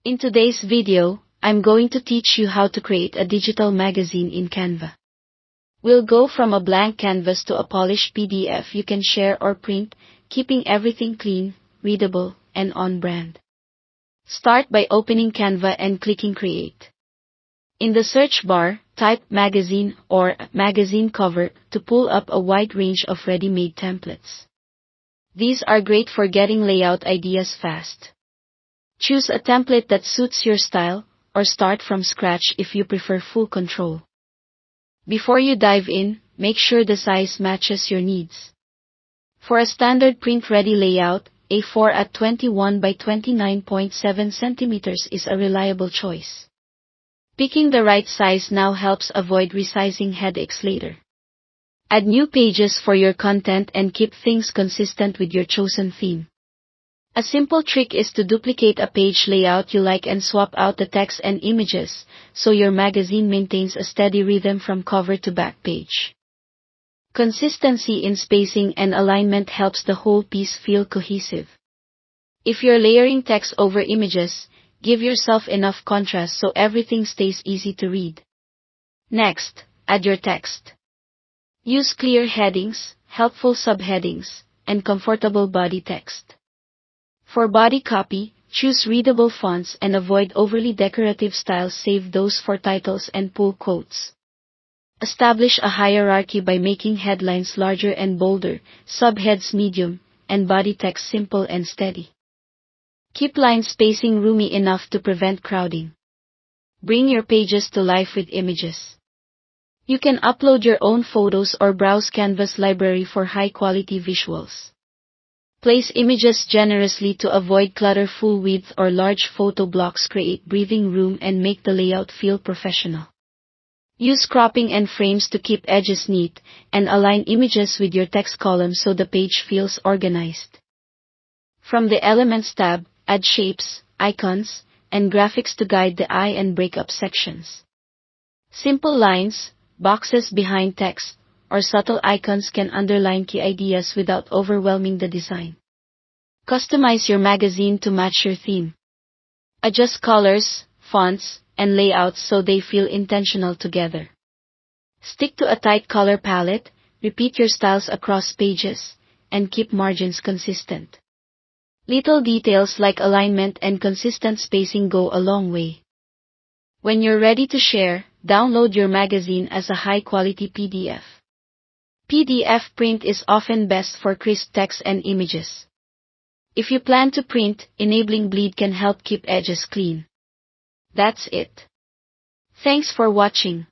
In today's video, I'm going to teach you how to create a digital magazine in Canva. We'll go from a blank canvas to a polished PDF you can share or print, keeping everything clean, readable, and on brand. Start by opening Canva and clicking Create. In the search bar, type magazine or magazine cover to pull up a wide range of ready-made templates. These are great for getting layout ideas fast. Choose a template that suits your style, or start from scratch if you prefer full control. Before you dive in, make sure the size matches your needs. For a standard print-ready layout, A4 at 21 by 29.7 cm is a reliable choice. Picking the right size now helps avoid resizing headaches later. Add new pages for your content and keep things consistent with your chosen theme. A simple trick is to duplicate a page layout you like and swap out the text and images, so your magazine maintains a steady rhythm from cover to back page. Consistency in spacing and alignment helps the whole piece feel cohesive. If you're layering text over images, give yourself enough contrast so everything stays easy to read. Next, add your text. Use clear headings, helpful subheadings, and comfortable body text. For body copy, choose readable fonts and avoid overly decorative styles. Save those for titles and pull quotes. Establish a hierarchy by making headlines larger and bolder, subheads medium, and body text simple and steady. Keep line spacing roomy enough to prevent crowding. Bring your pages to life with images. You can upload your own photos or browse Canva's library for high-quality visuals. Place images generously to avoid clutter. Full width or large photo blocks create breathing room and make the layout feel professional. Use cropping and frames to keep edges neat, and align images with your text columns so the page feels organized. From the Elements tab, add shapes, icons, and graphics to guide the eye and break up sections. Simple lines, boxes behind text, or subtle icons can underline key ideas without overwhelming the design. Customize your magazine to match your theme. Adjust colors, fonts, and layouts so they feel intentional together. Stick to a tight color palette, repeat your styles across pages, and keep margins consistent. Little details like alignment and consistent spacing go a long way. When you're ready to share, download your magazine as a high-quality PDF. PDF print is often best for crisp text and images. If you plan to print, enabling bleed can help keep edges clean. That's it. Thanks for watching.